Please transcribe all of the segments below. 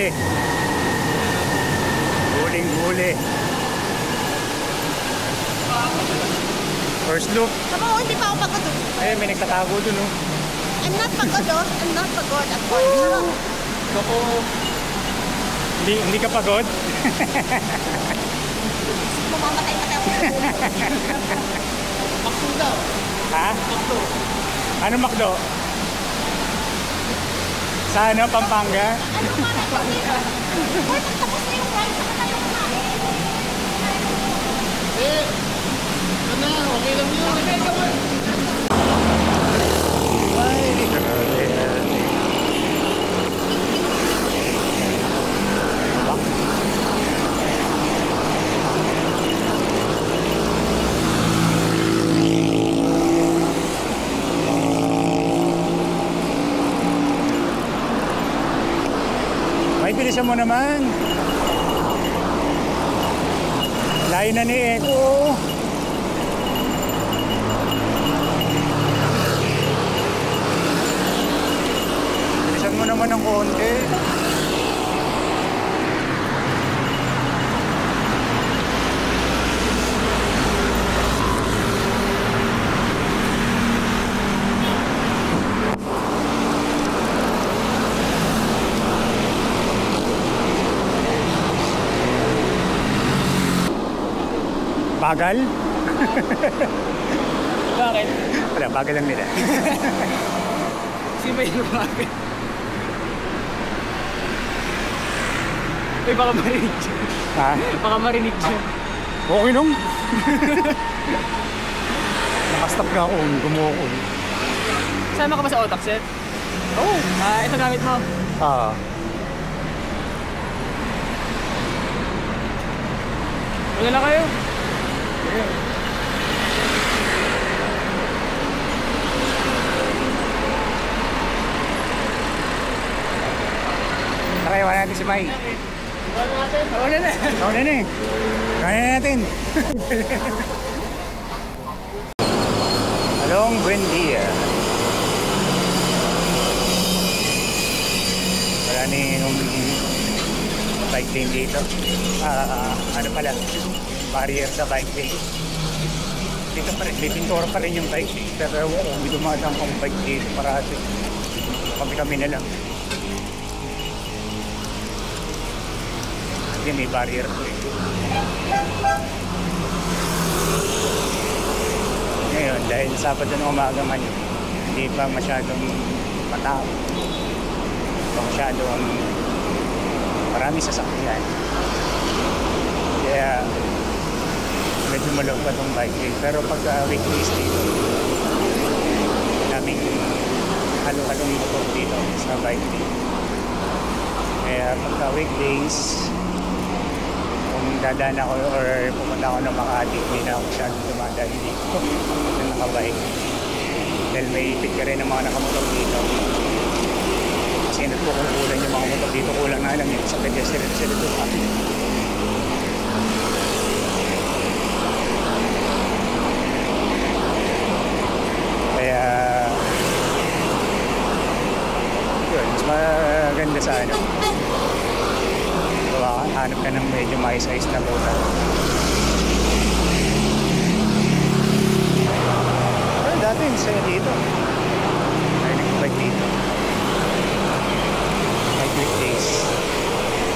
huli. Huling-huli. First look. Tama, hindi pa ako pagod. Eh, may nagtatago dun, oh. I'm not pagod, oh. I'm not pagod at all. Ako. Hindi ka pagod? Mamamatay-matay ako. Makdo daw. Ha? Makdo. Ano Makdo? Sa ano, Pampanga? Ano pa na ito dito? Hoy, pagtapos na yung ride, saka tayo kumain. Eh, ano, okay lang yun. Okay ka ba? May bilisan mo naman. Layo na ni Eko. Bilisan mo naman ng konti. Bagal? Bakit? Wala, bagal lang nila. Sino ba yung lumapit? Uy, baka marinig dyan. Ha? Baka marinig dyan. Okay nung? Nakastop na ako, gumuko. Sama ka ba sa Otak, Seth? Oo. Ito gamit mo. Wala na kayo. Nakayawan natin si Mai. Wala na. Wala na eh. Kaya natin. Along Buendia. Wala na yung bike lane dito. Ano pala? Barrier sa bike lane. Dito pa rin, may pintura pa rin yung bike lane. Pero kung may dumadang kong bike dito parati. Kami na lang. Yan, may barrier po eh. Ngayon, dahil Sabado ng umaga man yun, hindi pa masyadong matao. Hindi pa masyadong marami sasakyan. Kaya medyo malawag pa itong bike lane. Pero pag weekdays dito, daming halo-halong motor dito sa bike lane. Kaya pagka weekdays, kung dadaan ako or pumunta ako ng Makati, hindi na ako masyadong dumadaan dito na nakabike. Dahil may ipit ka rin ng mga nakamotor dito. Kasi nagkukulan yung mga motor dito, kulang na lang yun sa pedestrian sila doon. Kaya yun, mas maganda sa ano. Hanap ka ng medyo mais-ayos na lugar. Pero dati sa'yo dito. Ay, nag-bike dito. May weekdays.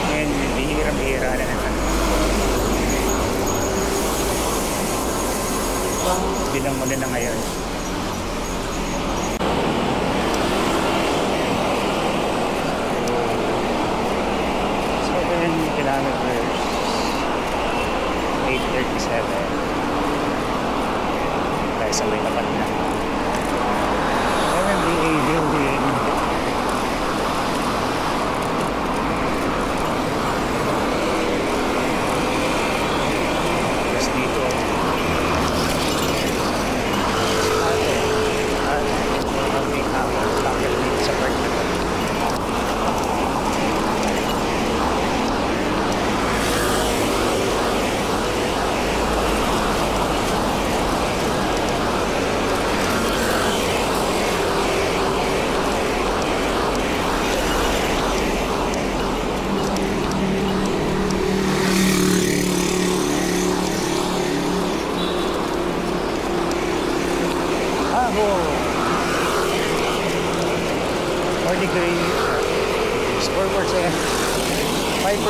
Ngayon, bihira-bihira na naman. Bilang mo na ngayon. 7 kilometers, 8:37. Dahil sa may tapat na MMDA building. Tapos dito bakit dito sa park na to. 5%.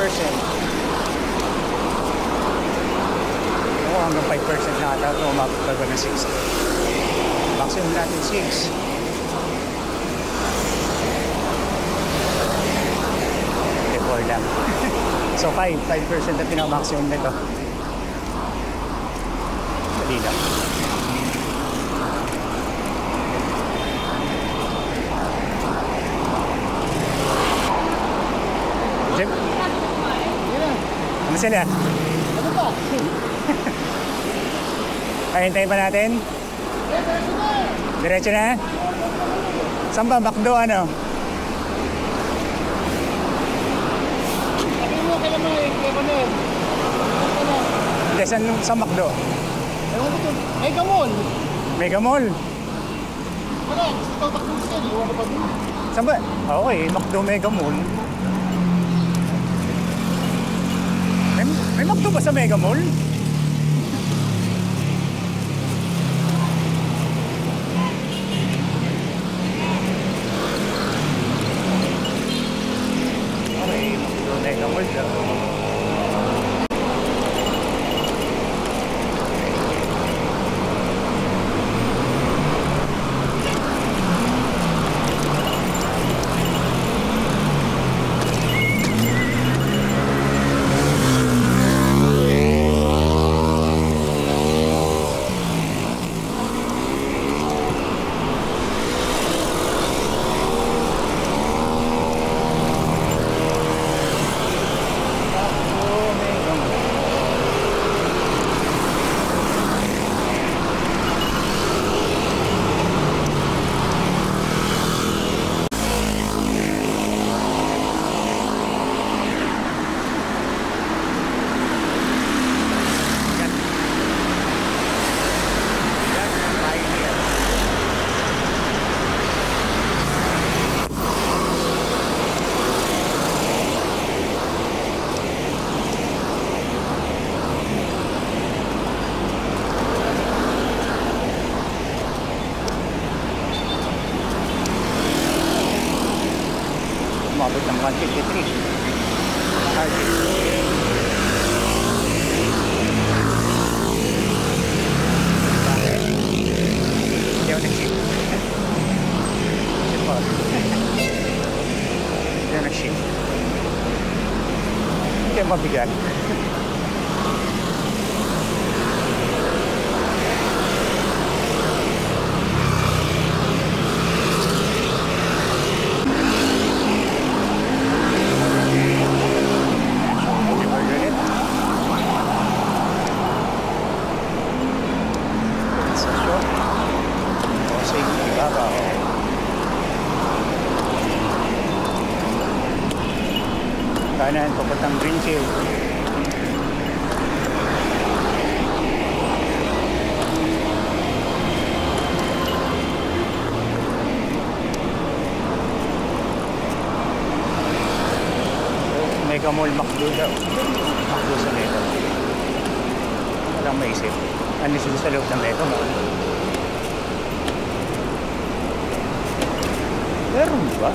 Oo, hanggang 5% na ata ito. Umabot pa ba ng 6? Maximum natin 6. Okay, 4 lang. So 5% na pinaka-maximum nito. Dali lang. Jim? Ano sila? Ano ba? Ay, hintayin pa natin? Diretso na? Saan ba? Macdo ano? Sabi mo kailan mo kaya ko na yun. Hindi, saan Macdo? Ewan ko dun. Mega Mall. Mega Mall? Wala, gusto ko takbo siya. Iwan ko pa dun. Saan ba? Okay, Macdo Mega Mall. May Macdo ba sa Mega Mall? Okay, Macdo Mega Mall daw. Umabot ng 153. Hindi ako nag-ship. Ship pa. Hindi ako nag-ship. Hindi ako mabigat. Kanan, papuntang Greenfield. Mega Mall Macdo daw. Macdo sa Mega Mall. Walang maisip. Ano sila sa loob ng Mega Mall? Meron ba?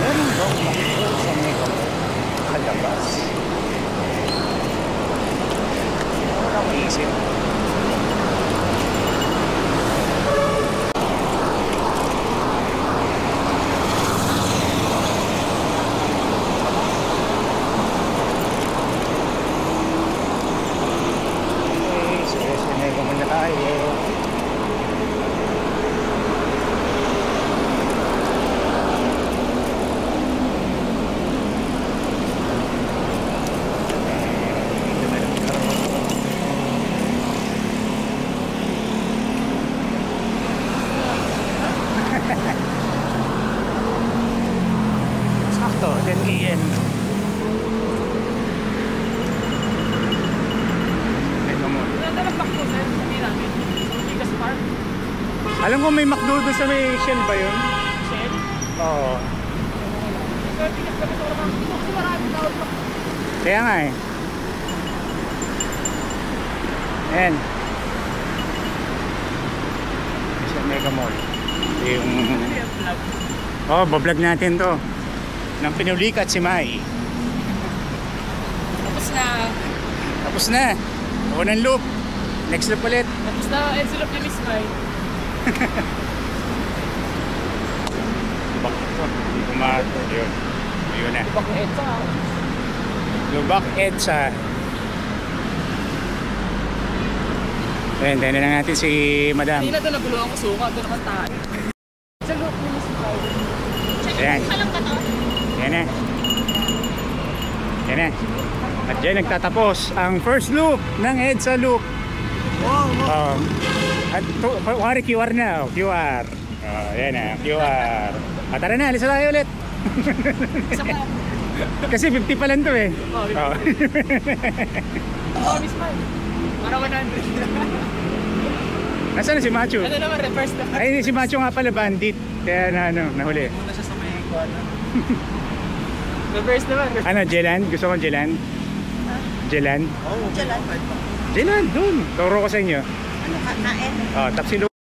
Meron ba Macdo sa Mega Mall? Kalabas. Walang maisip. Sakto, 10 AM. Mega Mall. Alam ko may McDo doon sa may Shell ba yun? Shell? Oo. Kaya nga eh. Ayan. Mega Mall. Yung... Oh, bablog natin to. Nang pinulikat si Mai. Tapos na. Tapos na. Unang loop. Next loop ulit. Tapos na, envelope ni Miss Mai. Lubak ito. Hindi kumato. Yun. Yun na. Ibang EDSA. Lubak EDSA. Ayan, tayo na lang natin si Madam. Hindi na doon naguluhan ko suka. Doon naman tayo. Sa loob ni Miss Mai. Ayan. Check lang ba to? Yan na. Yan na. At dyan nagtatapos ang first loop ng EDSA loop. At wari QR na. QR. Yan na. QR. Tara na. Alisa tayo ulit. Isa pa. Kasi 50 pa lang to eh. Oh. Oh, Miss Mai. Para 100. Nasaan na si Macho? Ano naman, reverse na. Ay, si Macho nga pala bandit. Kaya na nahuli. Muna siya sa may kuwan. Reverse naman. Ano, Jelan? Gusto ko Jelan? Jelan? Oo, Jalan. Jelan, dun. Turo ko sa inyo. Ano, kakain? Oh, tapsilo.